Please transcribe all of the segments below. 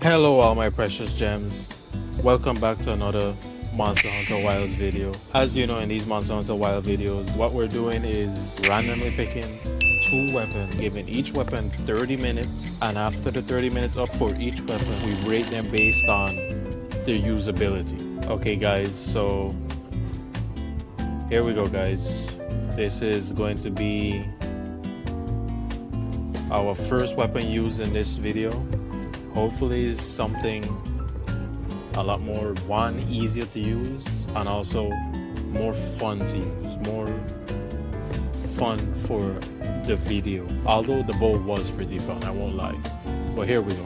Hello all my precious gems, welcome back to another Monster Hunter Wilds video. As you know, in these Monster Hunter Wild videos, what we're doing is randomly picking two weapons, giving each weapon 30 minutes, and after the 30 minutes up for each weapon, we rate them based on their usability. Okay guys, so here we go guys. This is going to be our first weapon used in this video. Hopefully it's something a lot more easier to use and also more fun to use, more fun for the video. Although the bow was pretty fun, I won't lie. But here we go.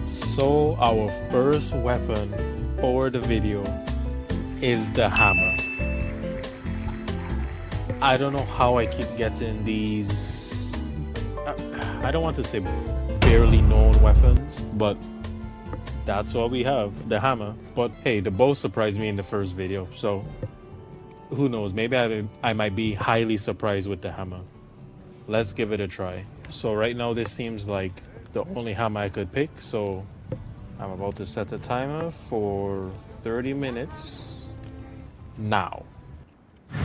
So our first weapon for the video is the hammer. I don't know how I keep getting these, I don't want to say barely known weapons, but that's what we have, the hammer. But hey, the bow surprised me in the first video, so who knows, maybe I might be highly surprised with the hammer. Let's give it a try. So right now this seems like the only hammer I could pick, so I'm about to set a timer for 30 minutes now.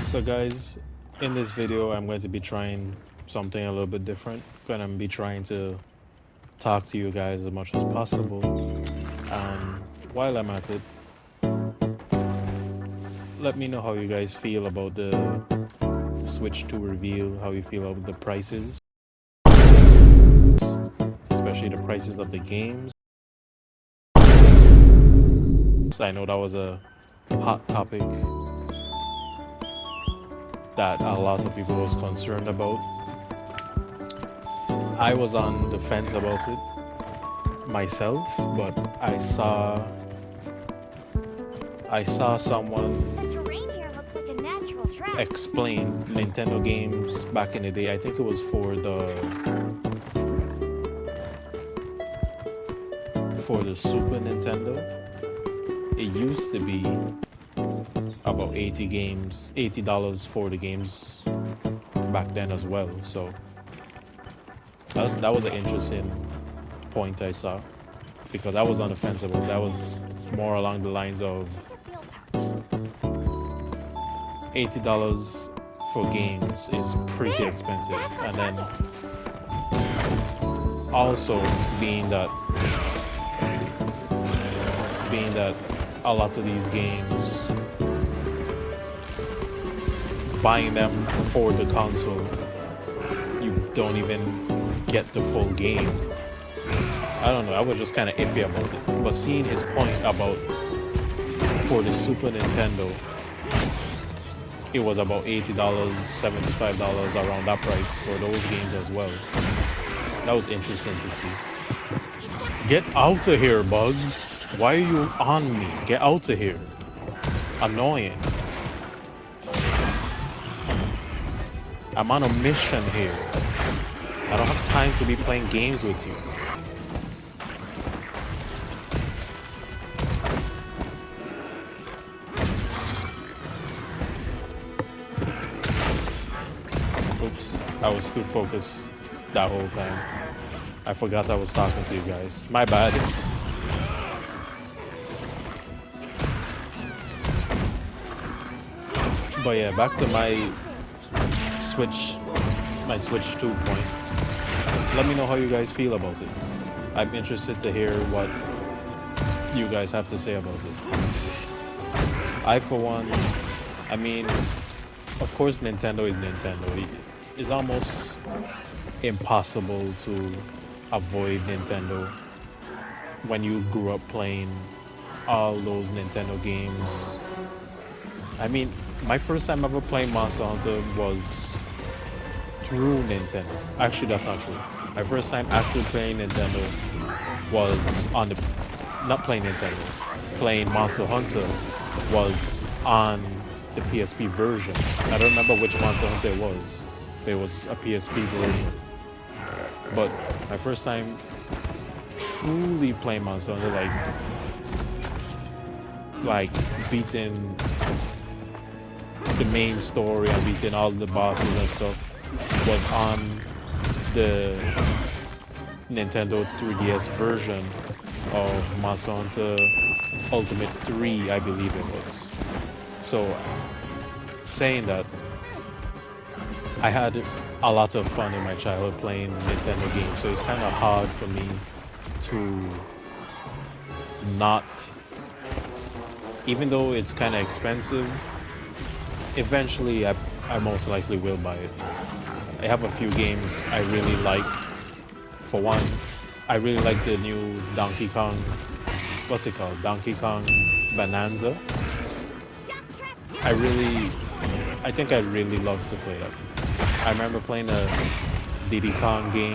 So guys, in this video, I'm going to be trying something a little bit different. I'm going to be trying to talk to you guys as much as possible. And while I'm at it, let me know how you guys feel about the Switch 2 reveal, how you feel about the prices, especially the prices of the games. I know that was a hot topic that a lot of people was concerned about. I was on the fence about it myself, but I saw someone explain Nintendo games back in the day. I think it was for the Super Nintendo. It used to be about $80 for the games back then as well. So that was an interesting point I saw, because I was on the fence about it. I was more along the lines of $80 for games is pretty expensive, and then also being that a lot of these games, buying them for the console, you don't even get the full game. I don't know, I was just kind of iffy about it. But seeing his point about for the Super Nintendo, it was about $80, $75, around that price for those games as well. That was interesting to see. Get out of here, Bugs. Why are you on me? Get out of here. Annoying. I'm on a mission here. I don't have time to be playing games with you. Oops, I was too focused that whole time. I forgot I was talking to you guys. My bad. But yeah, back to my Switch 2 point. Let me know how you guys feel about it. I'm interested to hear what you guys have to say about it. I, for one, I mean, of course Nintendo is Nintendo. It's almost impossible to avoid Nintendo when you grew up playing all those Nintendo games. I mean, my first time ever playing Monster Hunter was through Nintendo. Actually, that's not true. My first time actually playing Nintendo was on the... Not playing Nintendo. Playing Monster Hunter was on the PSP version. I don't remember which Monster Hunter it was. It was a PSP version. But my first time truly playing Monster Hunter, like beating the main story and beating all the bosses and stuff was on the Nintendo 3DS version of Monster Hunter Ultimate 3, I believe it was. So, saying that, I had a lot of fun in my childhood playing Nintendo games, so it's kind of hard for me to not, even though it's kind of expensive, eventually I most likely will buy it. I have a few games I really like. For one, I really like the new Donkey Kong, what's it called? Donkey Kong Bonanza. I think I'd really love to play that. I remember playing a Diddy Kong game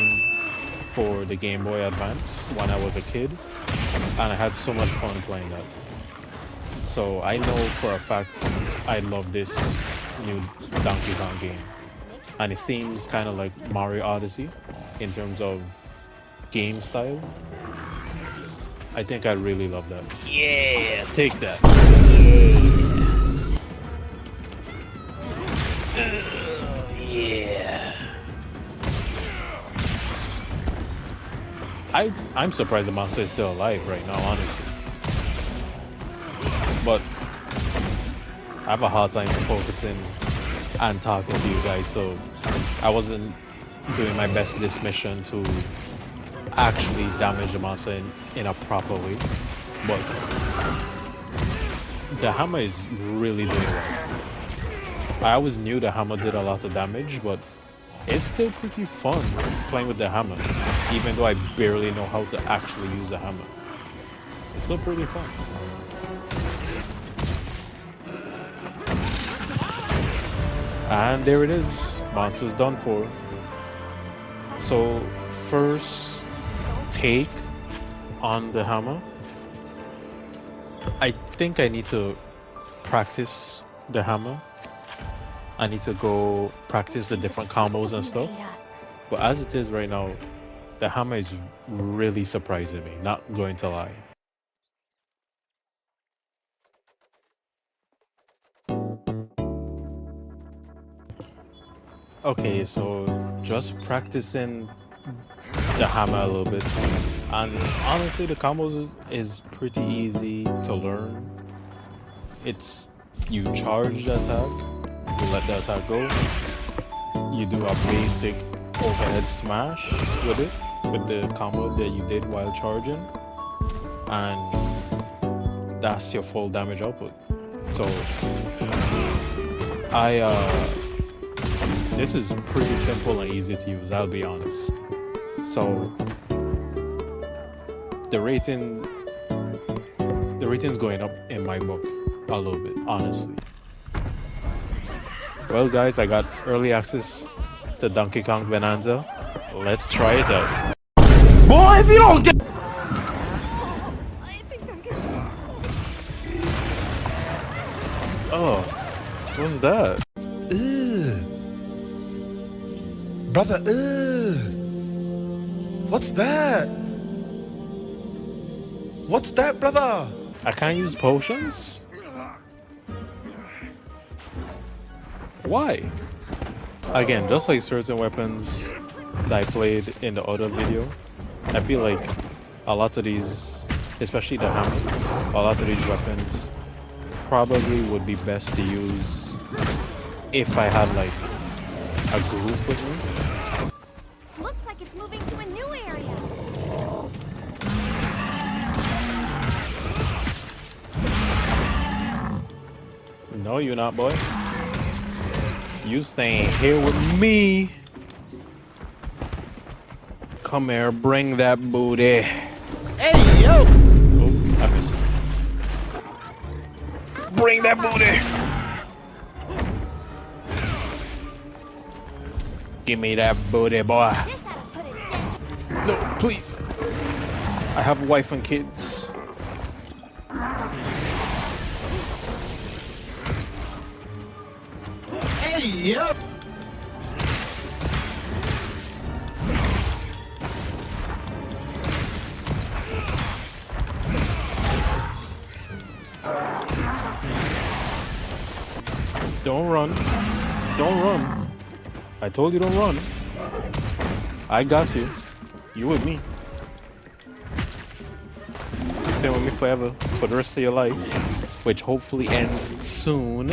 for the Game Boy Advance when I was a kid, and I had so much fun playing that. So I know for a fact I love this new Donkey Kong game. And it seems kind of like Mario Odyssey in terms of game style. I think I really love that. Yeah, take that. Yeah. I'm surprised the monster is still alive right now, honestly. But I have a hard time focusing and talking to you guys, so I wasn't doing my best this mission to actually damage the monster in a proper way. But the hammer is really doing well. I always knew the hammer did a lot of damage, but it's still pretty fun playing with the hammer, even though I barely know how to actually use the hammer. It's still pretty fun. And there it is, monster's done for. So first take on the hammer, I think I need to practice the hammer. I need to go practice the different combos and stuff. But as it is right now, the hammer is really surprising me, not going to lie. Okay, so just practicing the hammer a little bit. And honestly, the combos is pretty easy to learn. It's, you charge the attack, you let the attack go, you do a basic overhead smash with it, with the combo that you did while charging, and that's your full damage output. So this is pretty simple and easy to use, I'll be honest. So the rating's going up in my book a little bit, honestly. Well guys, I got early access to Donkey Kong Bonanza. Let's try it out. Boy, if you don't get... Oh, what's that? Brother, what's that? What's that, brother? I can't use potions? Why? Again, just like certain weapons that I played in the other video, I feel like a lot of these, especially the hammer, a lot of these weapons probably would be best to use if I had like a group with me. Looks like it's moving to a new area. No, you're not, boy. You staying here with me. Come here, bring that booty. Hey, yo! Oh, I missed. Bring that booty. Give me that booty, boy. This ought to put it down. No, please. I have a wife and kids. Hey, yo! Don't run. Don't run. I told you don't run. I got you. You with me. You stay with me forever, for the rest of your life, which hopefully ends soon.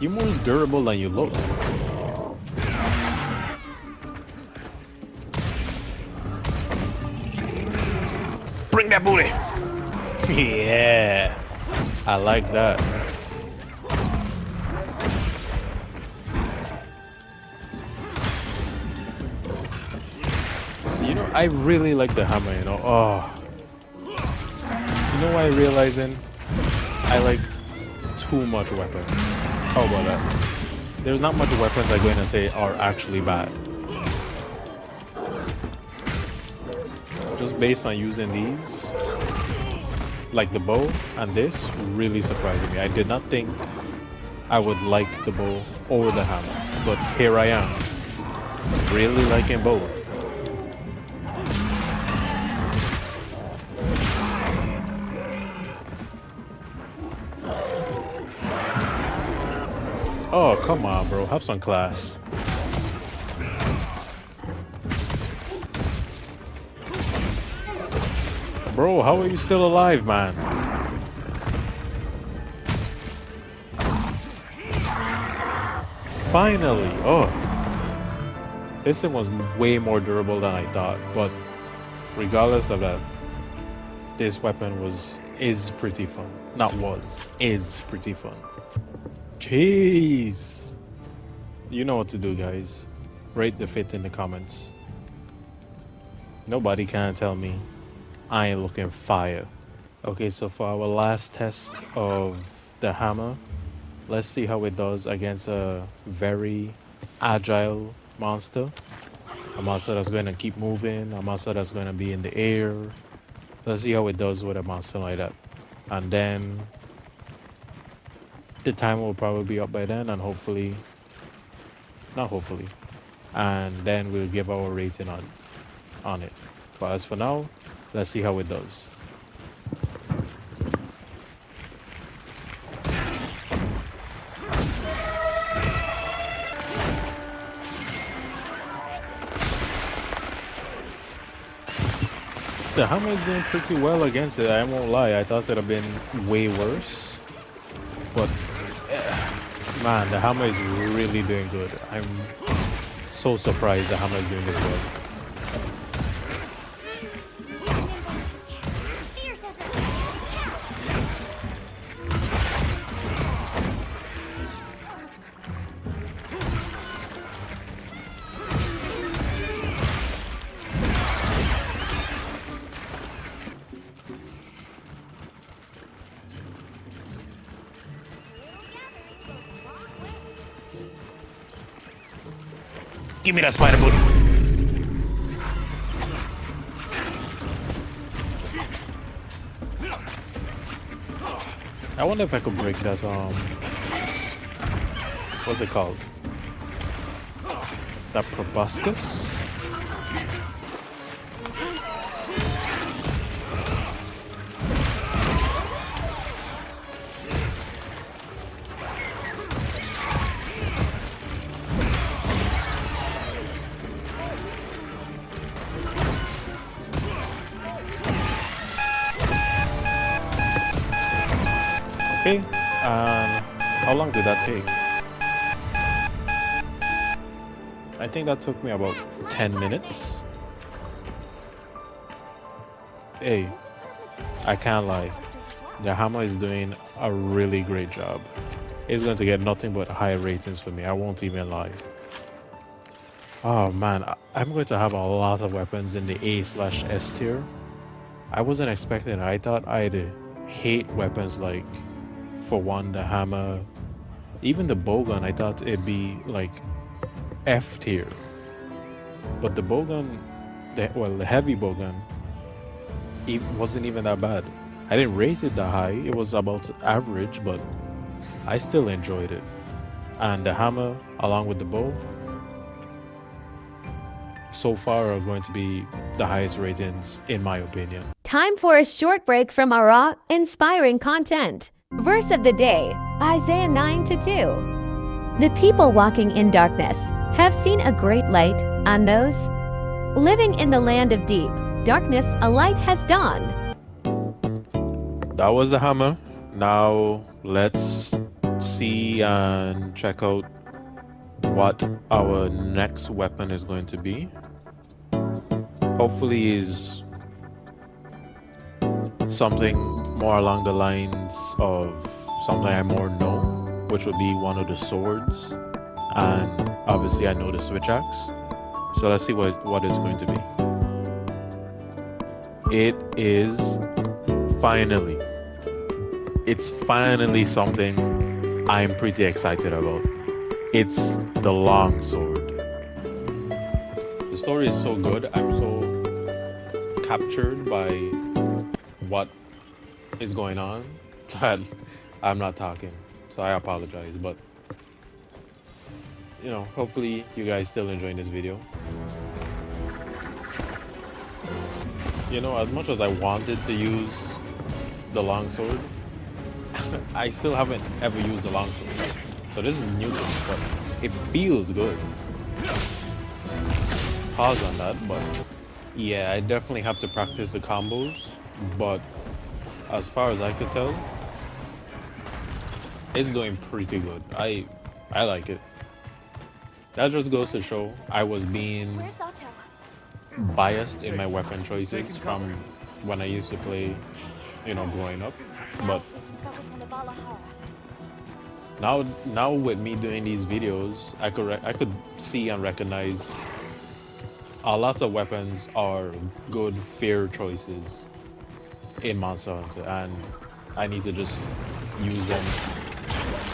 You're more durable than you look. Bring that booty. Yeah, I like that. You know, I really like the hammer, you know. Oh. You know what I'm realizing? I like too much weapons. How about that? There's not much weapons I'm going to say are actually bad. Just based on using these, like the bow and this, really surprised me. I did not think I would like the bow or the hammer, but here I am, really liking both. Oh, come on, bro. Have some class. Bro, how are you still alive, man? Finally. Oh. This thing was way more durable than I thought, but regardless of that, this weapon is pretty fun. Not was, is pretty fun. Jeez. You know what to do, guys. Rate the fit in the comments. Nobody can tell me I ain't looking fire. Okay, so for our last test of the hammer, let's see how it does against a very agile monster. A monster that's going to keep moving, a monster that's going to be in the air. Let's see how it does with a monster like that. And then the time will probably be up by then, and hopefully, not hopefully, and then we'll give our rating on it. But as for now, let's see how it does. The hammer is doing pretty well against it, I won't lie. I thought it would have been way worse. But, man, the hammer is really doing good. I'm so surprised the hammer is doing this well. Fierce as a Give me that spider booty. I wonder if I could break that, what's it called? That proboscis? Okay, how long did that take? I think that took me about 10 minutes. Hey, I can't lie. The hammer is doing a really great job. It's going to get nothing but high ratings for me. I won't even lie. Oh man, I'm going to have a lot of weapons in the A/S tier. I wasn't expecting it. I thought I'd hate weapons like, for one, the hammer, even the bowgun. I thought it'd be like F tier, but the bowgun, the heavy bowgun, it wasn't even that bad. I didn't rate it that high. It was about average, but I still enjoyed it. And the hammer, along with the bow, so far are going to be the highest ratings in my opinion. Time for a short break from our raw, inspiring content. Verse of the day, Isaiah 9:2. The people walking in darkness have seen a great light. On those living in the land of deep darkness, a light has dawned. That was the hammer. Now let's see and check out what our next weapon is going to be. Hopefully is something more along the lines of something I more know, which would be one of the swords, and obviously I know the switch axe. So let's see what it's going to be. It's finally something I'm pretty excited about. It's the long sword. The story is so good. I'm so captured by what is going on that I'm not talking. So I apologize, but you know, hopefully you guys still enjoying this video. You know, as much as I wanted to use the longsword, I still haven't ever used a longsword. So this is new to me, but it feels good. Pause on that, but yeah, I definitely have to practice the combos, but as far as I could tell, it's doing pretty good. I like it. That just goes to show I was being Where's Otto? biased in my weapon choices from when I used to play, you know, growing up. But now with me doing these videos, I could see and recognize a lot of weapons are good, fair choices in Monster Hunter, and I need to just use them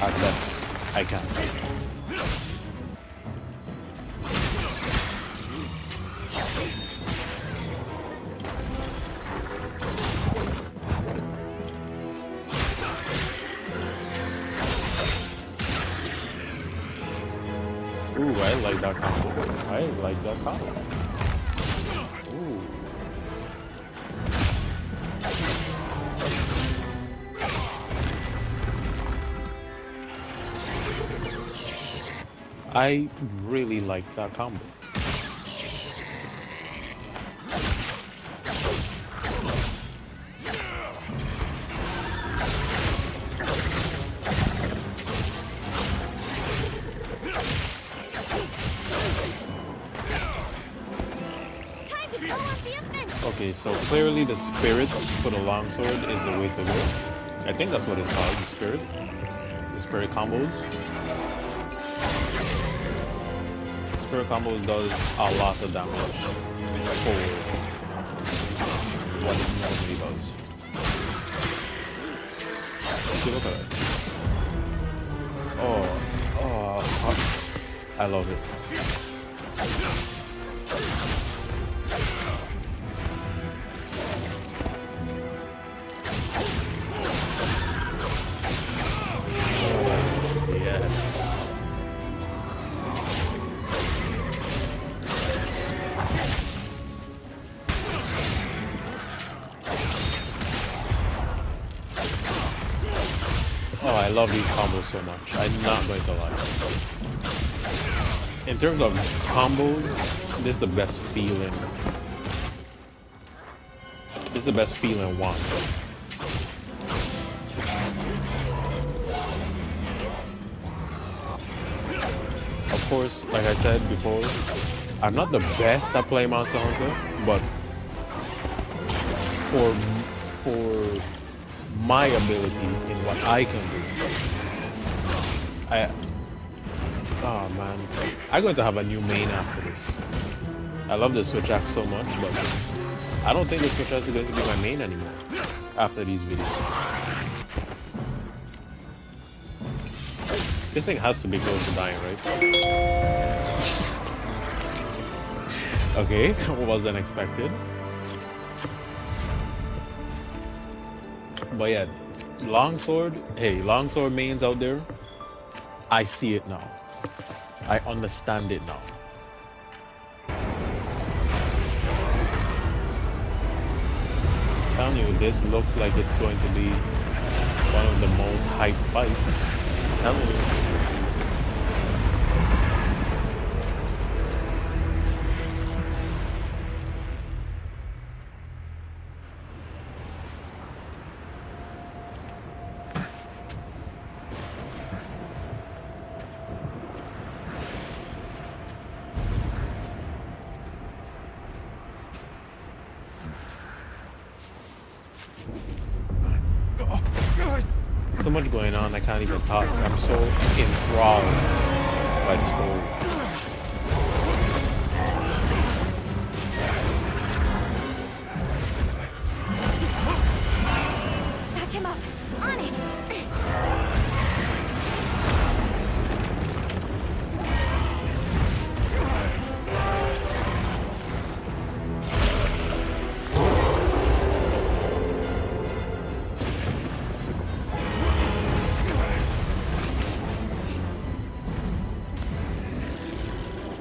as best I can. Ooh, I like that combo. I like that combo. Ooh. I really like that combo. Okay, so clearly the spirits for the longsword is the way to go. I think that's what it's called, the spirit. The spirit combos. Spirit combos does a lot of damage for what it normally does. Okay, look at that. Oh, I love it. Yes. Oh, I love these combos so much. I'm not going to lie. In terms of combos, this is the best feeling. This is the best feeling one. Of course, like I said before, I'm not the best at playing Monster Hunter, but for my ability in what I can do, oh man, I'm going to have a new main after this. I love the switch axe so much, but I don't think the switch axe is going to be my main anymore after these videos. This thing has to be close to dying, right? Okay, wasn't expected. But yeah, longsword, hey, longsword mains out there, I see it now. I understand it now. I'm telling you, this looks like it's going to be One of the most hyped fights. I'm telling you. So much going on, I can't even talk. I'm so enthralled by the story. Back him up. On it.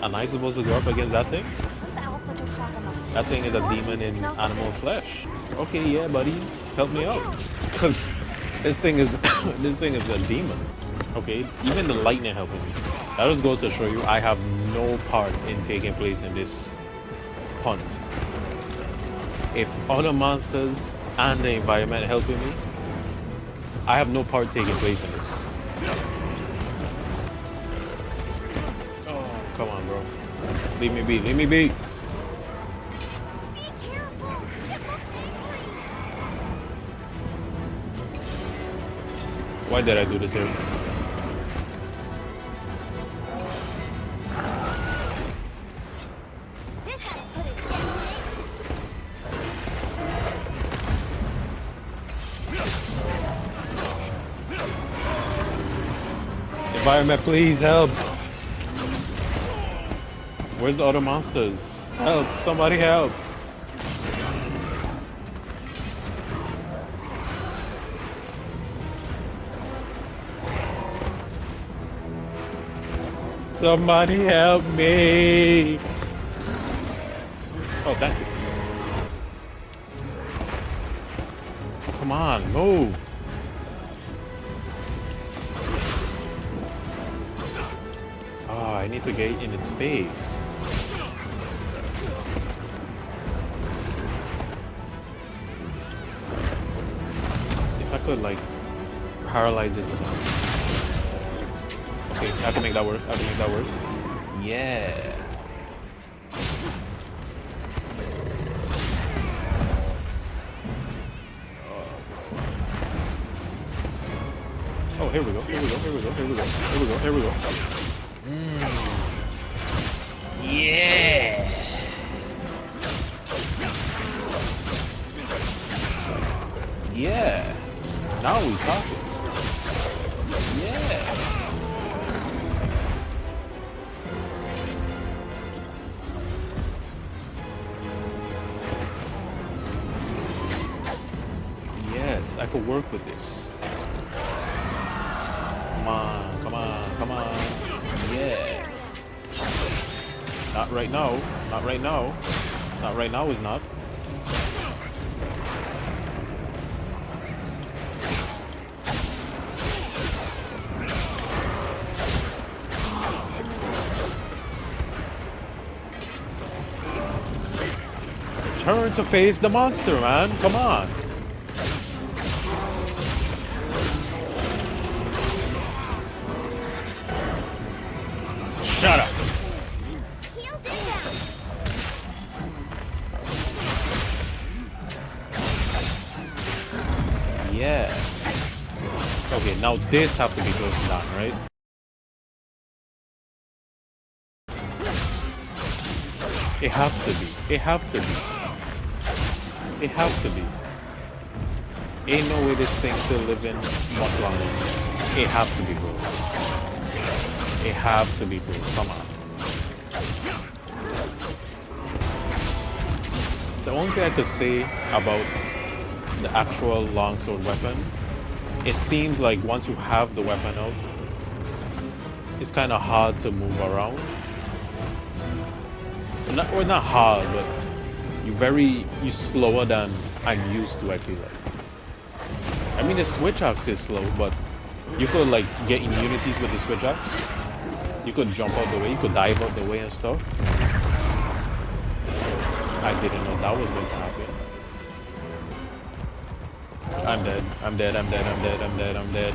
Am I supposed to go up against that thing? That thing is a demon in animal flesh. Okay, yeah, buddies, help me out. Cause this thing is this thing is a demon. Okay, even the lightning helping me. That just goes to show you I have no part in taking place in this hunt. If other monsters and the environment helping me, I have no part taking place in this. Come on, bro. Leave me be. Leave me be. Be careful. It looks angry. Why did I do this here? This ought to put it down. Environment, please help. Where's the other monsters? Help! Somebody help! Somebody help me! Oh, thank you. Come on, move! Oh, I need to get in its face. If I could, like, paralyze it or something. Okay, I have to make that work. I have to make that work. Yeah. Oh, here we go. Here we go. Here we go. Here we go. Here we go. Here we go. Yeah. Yeah. Now we talking. Yeah. Yes, I could work with this. Come on, come on, come on. Yeah. Not right now. Not right now. Not right now is not. Turn to face the monster, man. Come on. Shut up. Heels inbound. Yeah. Okay, now this have to be closed down, right? It have to be. It have to be. It have to be. Ain't no way this thing still living much longer than this. It have to be closed. It have to be closed. Come on. The only thing I could say about the actual longsword weapon, it seems like once you have the weapon out, it's kind of hard to move around. Or not hard, but you slower than I'm used to, I feel like. I mean, the switch axe is slow, but you could like get immunities with the switch axe. You could jump out the way, you could dive out the way and stuff. I didn't know that was going to happen. I'm dead. I'm dead. I'm dead. I'm dead. I'm dead. I'm dead.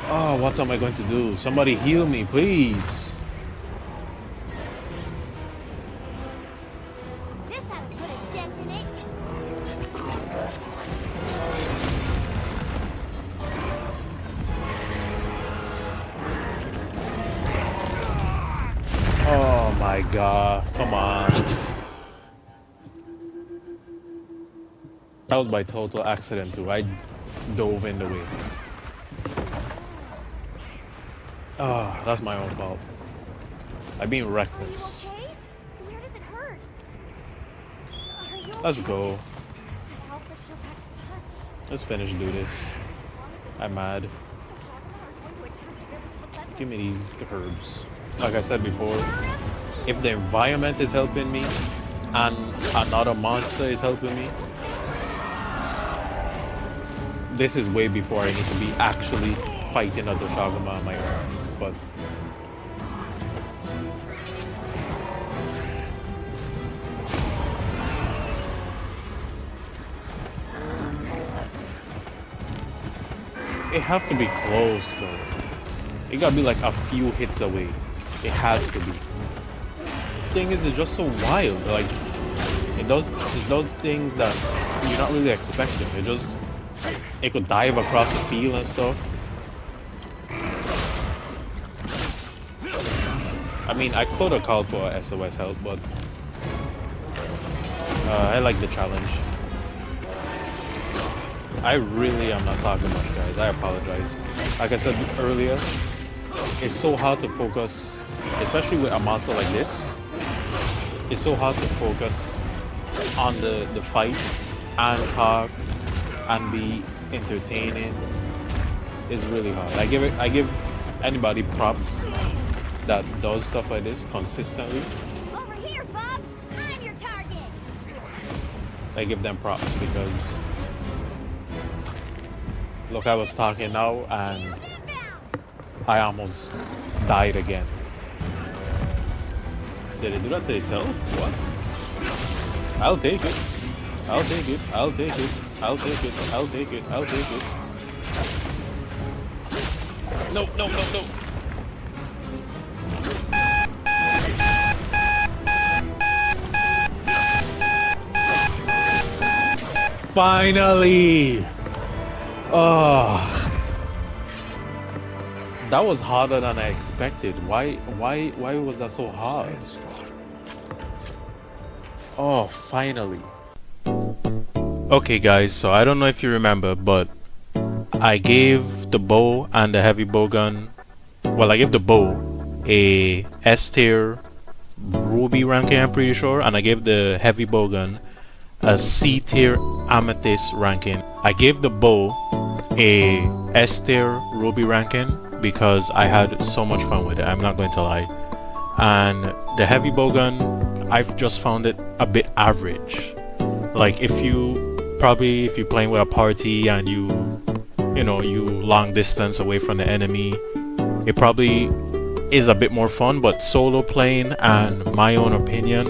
Oh, what am I going to do? Somebody heal me, please. This ought to put a dent in it. Oh my god. Come on. That was by total accident too. I dove in the way. Ah, that's my own fault. I'm being reckless. Okay? Where does it hurt? Are you Let's okay? go. That Alpha sure packs a punch. Let's finish do this. I'm mad. Give me these herbs. Like I said before, if the environment is helping me and another monster is helping me, this is way before I need to be actually fighting a Doshagama on my own. But it have to be close though. It gotta be like a few hits away. It has to be. Thing is, it's just so wild. Like it does things that you're not really expecting. It could dive across the field and stuff. I mean, I could have called for SOS help, but I like the challenge. I really am not talking much, guys. I apologize. Like I said earlier, it's so hard to focus, especially with a monster like this. It's so hard to focus on the fight and talk and be entertaining. It's really hard. I give anybody props that does stuff like this consistently. Over here, Bob. I'm your target. I give them props because look, I was talking now and Heels inbound. I almost died again. Did it do that to itself? What? I'll take it. I'll take it. I'll take it. I'll take it. I'll take it. I'll take it. No, no, no, no. Finally! Oh, that was harder than I expected. Why was that so hard? Oh, finally. Okay guys, so I don't know if you remember, but I gave the bow and the heavy bow gun, well, I gave the bow a S tier ruby ranking, I'm pretty sure, and I gave the heavy bow gun a C tier amethyst ranking. I gave the bow a S tier ruby ranking because I had so much fun with it, I'm not going to lie. And the heavy bow gun, I've just found it a bit average. Like if you're playing with a party and you long distance away from the enemy, it probably is a bit more fun. But solo playing, and my own opinion,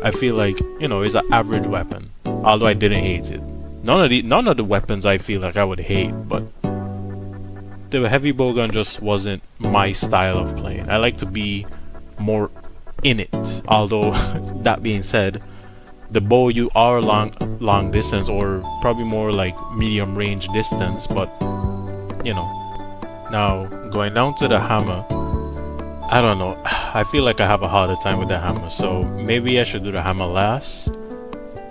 I feel like it's an average weapon. Although I didn't hate it. None of the weapons I feel like I would hate, but the heavy bowgun just wasn't my style of playing. I like to be more in it. Although that being said, the bow, you are long distance, or probably more like medium range distance, but now going down to the hammer, I don't know, I feel like I have a harder time with the hammer, so maybe I should do the hammer last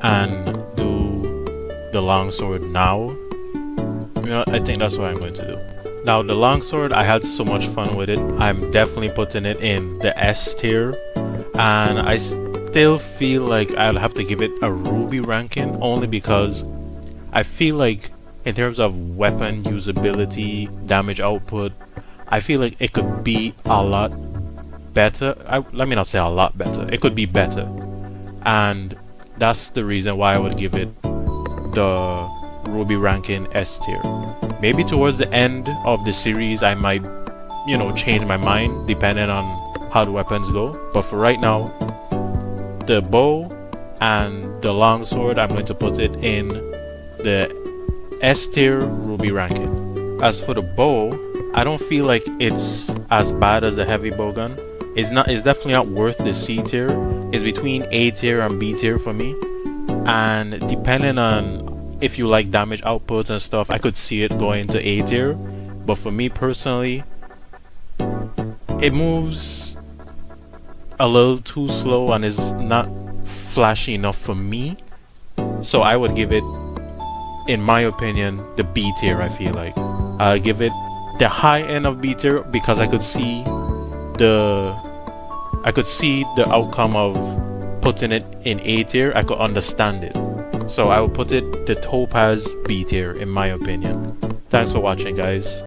and do the longsword now. I think that's what I'm going to do. Now the longsword, I had so much fun with it. I'm definitely putting it in the S tier, and I still feel like I'll have to give it a ruby ranking, only because I feel like in terms of weapon usability, damage output, I feel like it could be a lot better. Let me not say a lot better, it could be better, and that's the reason why I would give it the Ruby ranking S tier. Maybe towards the end of the series I might, you know, change my mind depending on how the weapons go. But for right now, the bow and the longsword, I'm going to put it in the S tier Ruby ranking. As for the bow, I don't feel like it's as bad as a heavy bowgun. It's definitely not worth the C tier. It's between A tier and B tier for me. And depending on if you like damage outputs and stuff, I could see it going to A tier. But for me personally, it moves a little too slow and is not flashy enough for me. So I would give it, in my opinion, the B tier. I feel like I'll give it the high end of B tier because I could see the outcome of putting it in A tier. I could understand it. So I would put it the Topaz B tier in my opinion. Thanks for watching, guys.